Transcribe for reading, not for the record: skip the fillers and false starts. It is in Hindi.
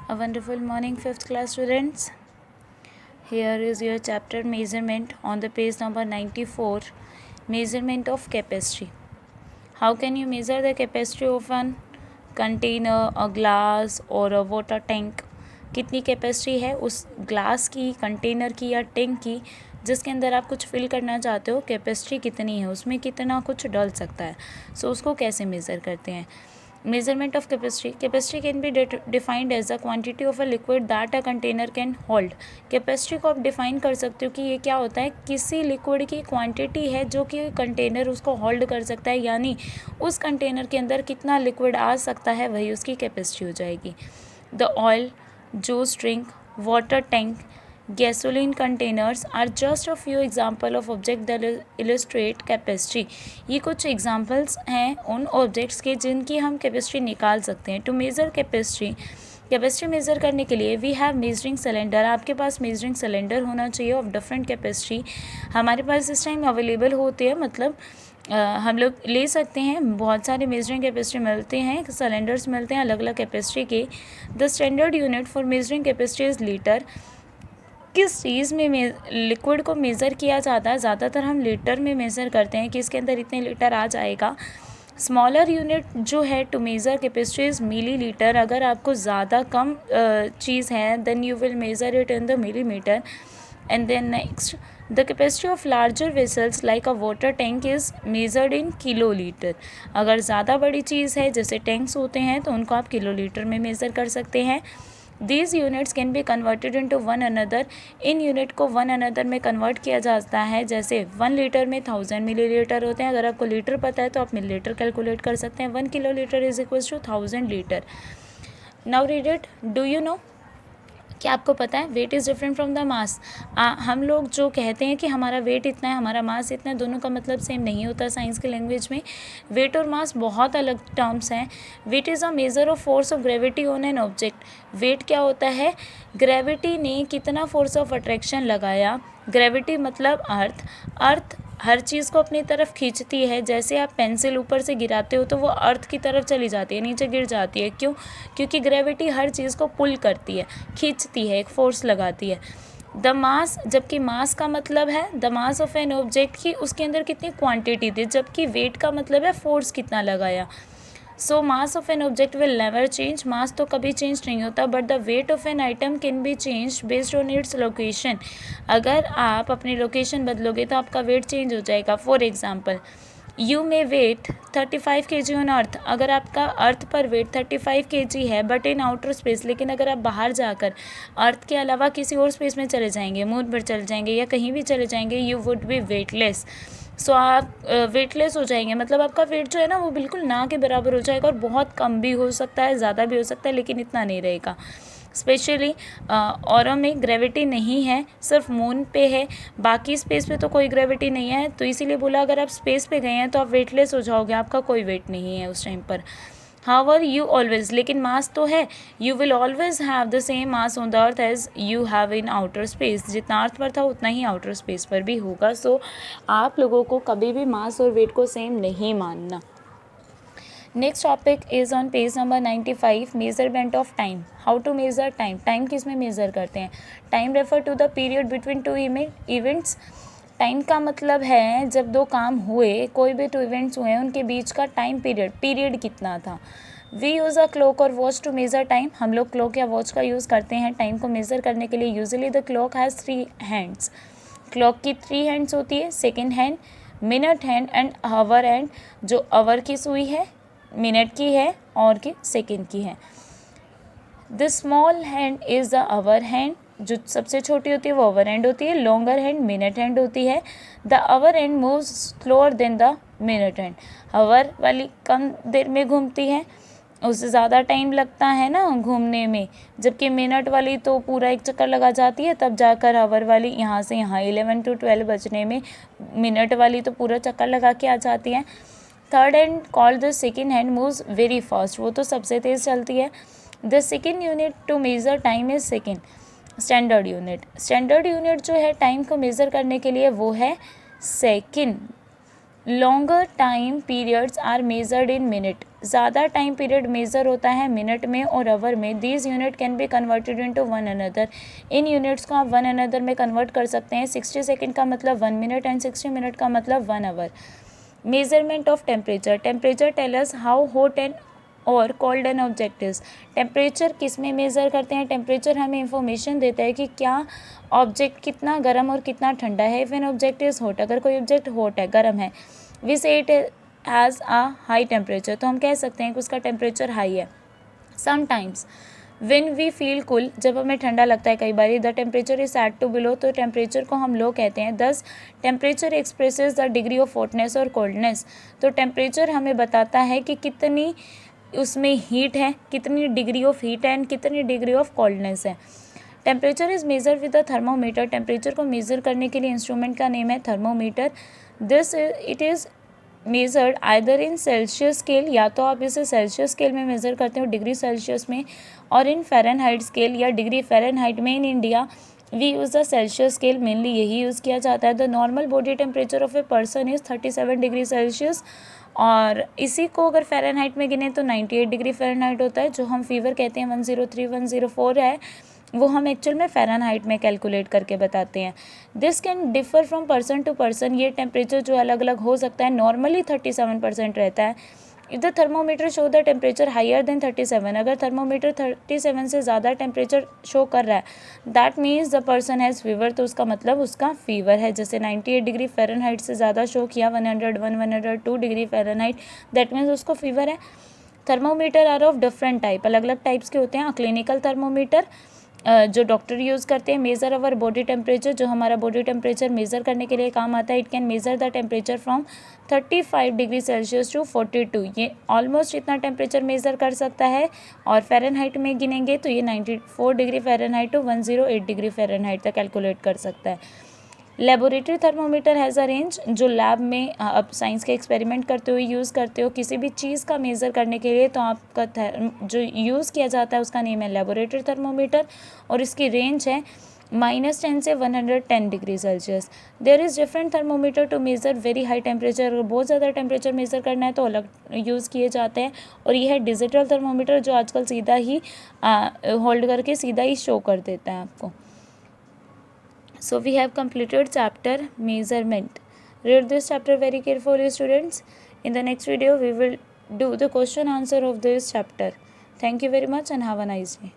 A wonderful morning, 5th class students. Here is your chapter measurement on the page number 94, measurement of capacity. How can you measure the capacity of an container, a glass or a water tank? कितनी कैपेसिटी है उस ग्लास की, कंटेनर की या टैंक की जिसके अंदर आप कुछ फिल करना चाहते हो, कैपेसिटी कितनी है, उसमें कितना कुछ डल सकता है. सो उसको कैसे मेज़र करते हैं. Measurement of capacity. Capacity can be defined as the quantity of a liquid that a container can hold. Capacity को आप डिफाइन कर सकते हो कि ये क्या होता है, किसी लिक्विड की क्वांटिटी है जो कि कंटेनर उसको होल्ड कर सकता है, यानी उस कंटेनर के अंदर कितना लिक्विड आ सकता है वही उसकी कैपेसिटी हो जाएगी. The oil, juice drink, water tank, gasoline containers are just a few example of object that illustrate capacity. ये कुछ एग्जाम्पल्स हैं उन ऑब्जेक्ट्स के जिनकी हम कैपेसिटी निकाल सकते हैं. टू मेज़र कैपेसिटी मेज़र करने के लिए वी हैव मेजरिंग सिलेंडर. आपके पास मेजरिंग सिलेंडर होना चाहिए ऑफ डिफरेंट कैपेसिटी. हमारे पास इस टाइम अवेलेबल होते हैं, मतलब हम लोग ले सकते हैं. बहुत सारे मेजरिंग कैपेसिटी मिलते हैं, सिलेंडर्स मिलते हैं अलग अलग कैपेसिटी के. The standard unit for measuring capacity is litre. किस चीज़ में लिक्विड को मेज़र किया जाता है, ज़्यादातर हम लीटर में मेज़र करते हैं कि इसके अंदर इतने लीटर आ जाएगा. स्मॉलर यूनिट जो है to measure capacity is millilitre. अगर आपको ज़्यादा कम चीज़ है then you will measure it in the millimetre. And then next, the capacity of larger vessels like a water tank is measured in kilolitre. अगर ज़्यादा बड़ी चीज़ है जैसे टैंक्स होते हैं तो उनको आप किलो लीटर में मेज़र कर सकते हैं. These units can be converted into one another. In unit को वन अनदर में कन्वर्ट किया जाता है. जैसे 1 लीटर में 1000 मिलीलीटर होते हैं. अगर आपको लीटर पता है तो आप मिलीलीटर कैलकुलेट कर सकते हैं. 1 kilolitre is equal to 1000 litre. Now read it. Do you know, क्या आपको पता है weight is different from the mass. हम लोग जो कहते हैं कि हमारा वेट इतना है, हमारा मास इतना है, दोनों का मतलब सेम नहीं होता. साइंस की लैंग्वेज में वेट और मास बहुत अलग टर्म्स हैं. Weight is a measure of force of gravity on an object. Weight क्या होता है, ग्रेविटी ने कितना फोर्स ऑफ अट्रैक्शन लगाया. ग्रेविटी मतलब अर्थ हर चीज़ को अपनी तरफ खींचती है. जैसे आप पेंसिल ऊपर से गिराते हो तो वो अर्थ की तरफ चली जाती है, नीचे गिर जाती है. क्यों? क्योंकि ग्रेविटी हर चीज़ को पुल करती है, खींचती है, एक फोर्स लगाती है. द मास, जबकि मास का मतलब है the mass of an object की उसके अंदर कितनी क्वांटिटी थी, जबकि वेट का मतलब है फोर्स कितना लगाया. So mass of an object will never change. Mass तो कभी चेंज नहीं होता, but the weight of an item can be change based on its location. अगर आप अपनी लोकेशन बदलोगे तो आपका वेट चेंज हो जाएगा. For example, you may weight 35 kg on earth. अगर आपका अर्थ पर वेट 35 kg है बट इन आउटर स्पेस, लेकिन अगर आप बाहर जाकर अर्थ के अलावा किसी और स्पेस में चले जाएंगे, मून पर चले जाएंगे या कहीं भी चले जाएंगे, यू वुड बी वेटलेस. सो आप वेटलेस हो जाएंगे, मतलब आपका वेट जो है ना वो बिल्कुल ना के बराबर हो जाएगा. और बहुत कम भी हो सकता है, ज़्यादा भी हो सकता है, लेकिन इतना नहीं रहेगा. स्पेशली औरों में ग्रेविटी नहीं है, सिर्फ मून पे है, बाकी स्पेस पे तो कोई ग्रेविटी नहीं है. तो इसीलिए बोला अगर आप स्पेस पे गए हैं तो आप वेटलेस हो जाओगे, आपका कोई वेट नहीं है उस टाइम पर. हाउएवर यू ऑलवेज, लेकिन मास तो है, you will always have the same mass on the earth as you have in outer space. जितना अर्थ पर था उतना ही आउटर स्पेस पर भी होगा. सो आप लोगों को कभी भी मास और वेट को सेम नहीं मानना. Next topic is on page number 95, measurement of time. How to measure time. Time किस में मेज़र करते हैं. Time refer to the period between two events. Time का मतलब है जब दो काम हुए, कोई भी टू इवेंट्स हुए उनके बीच का टाइम पीरियड कितना था. वी यूज़ अ क्लॉक और वॉच टू मेज़र टाइम. हम लोग क्लॉक या वॉच का यूज़ करते हैं टाइम को मेज़र करने के लिए. Usually the clock has 3 hands. Clock की 3 हैंड्स होती है. Second hand, minute hand and hour hand. जो आवर की सुई है, मिनट की है और की सेकेंड की है. The small hand is the hour hand. जो सबसे छोटी होती है वो आवर हैंड होती है. लॉन्गर हैंड मिनट हैंड होती है. The hour hand moves slower than the minute hand. Hour वाली कम देर में घूमती है, उससे ज़्यादा टाइम लगता है ना घूमने में, जबकि मिनट वाली तो पूरा एक चक्कर लगा जाती है, तब जाकर आवर वाली यहाँ से यहाँ 11 to 12 बजने में. मिनट वाली तो पूरा चक्कर लगा के आ जाती है. Third hand called the second hand moves very fast. वो तो सबसे तेज़ चलती है. The second unit to measure time is second. Standard unit. Standard unit जो है टाइम को मेज़र करने के लिए वो है second. Longer time periods are measured in minute, ज़्यादा टाइम पीरियड मेज़र होता है मिनट में और आवर में. These unit can be converted into one another, इन यूनिट्स को आप वन अनदर में कन्वर्ट कर सकते हैं. 60 सेकेंड का मतलब 1 मिनट एंड 60 मिनट का मतलब 1 hour. Measurement of temperature. Temperature tell us how hot and और cold an object is. Temperature किस में मेज़र करते हैं? टेम्परेचर हमें इंफॉर्मेशन देता है कि क्या ऑब्जेक्ट कितना गर्म और कितना ठंडा है. If an object is hot, अगर कोई ऑब्जेक्ट हॉट है, गर्म है, we say it has a high temperature, तो हम कह सकते हैं कि उसका टेम्परेचर हाई है. Sometimes when we feel cool, जब हमें ठंडा लगता है कई बार, the temperature is set to below, तो टेम्परेचर को हम लो कहते हैं. Thus temperature expresses the degree of hotness और कोल्डनेस. तो टेम्परेचर हमें बताता है कि कितनी उसमें हीट है, कितनी डिग्री ऑफ हीट है एंड कितनी डिग्री ऑफ कोल्डनेस है. Temperature is measure with a thermometer. Temperature को मेज़र करने के लिए इंस्ट्रूमेंट का नेम है thermometer. This it is measured either in Celsius scale, या तो आप इसे सेल्सियस स्केल में मेज़र करते हो डिग्री सेल्सियस में, और इन फ़ारेनहाइट स्केल या डिग्री फ़ारेनहाइट में. In India we use the Celsius scale, mainly यही यूज़ किया जाता है. The normal body temperature of a person is 37 degree Celsius, और इसी को अगर फ़ारेनहाइट में गिने तो 98 डिग्री फ़ारेनहाइट होता है. जो हम फीवर कहते हैं 103 104 है, वो हम एक्चुअल में फ़ारेनहाइट में कैलकुलेट करके बताते हैं. This can differ from person to person. ये टेम्परेचर जो अलग अलग हो सकता है. नॉर्मली 37% रहता है. If the thermometer show the temperature higher than 37, अगर थर्मोमीटर 37 से ज़्यादा टेम्परेचर शो कर रहा है, that means the person has fever, तो उसका मतलब उसका फीवर है. जैसे 98 डिग्री फ़ारेनहाइट से ज़्यादा शो किया, 101 102 डिग्री फ़ारेनहाइट, दैट मीन्स उसको फीवर है. Thermometer are of different type, अलग अलग टाइप्स के होते हैं. क्लिनिकल थर्मोमीटर जो डॉक्टर यूज़ करते हैं. मेज़र अवर बॉडी टेम्परेचर, जो हमारा बॉडी टेम्परेचर मेज़र करने के लिए काम आता है. It can measure the temperature from 35 degree Celsius to 42. ये ऑलमोस्ट इतना टेम्परेचर मेज़र कर सकता है. और फ़ारेनहाइट में गिनेंगे तो ये 94 degree Fahrenheit to 108 degree Fahrenheit तक कैलकुलेट कर सकता है. Laboratory thermometer has a range, जो लैब में अब साइंस के एक्सपेरिमेंट करते हुए यूज़ करते हो किसी भी चीज़ का मेज़र करने के लिए, तो आपका जो यूज़ किया जाता है उसका नेम है लेबोरेटरी थर्मोमीटर, और इसकी रेंज है -10 से 110 degree Celsius. There is different thermometer to measure very high temperature. अगर बहुत ज़्यादा टेम्परेचर मेज़र करना है तो अलग यूज़ किए जाते हैं. और यह है डिजिटल थर्मोमीटर, जो आजकल सीधा ही होल्ड करके सीधा ही शो कर देता है आपको. So we have completed chapter measurement. Read this chapter very carefully, students. In the next video we will do the question answer of this chapter. Thank you very much and have a nice day.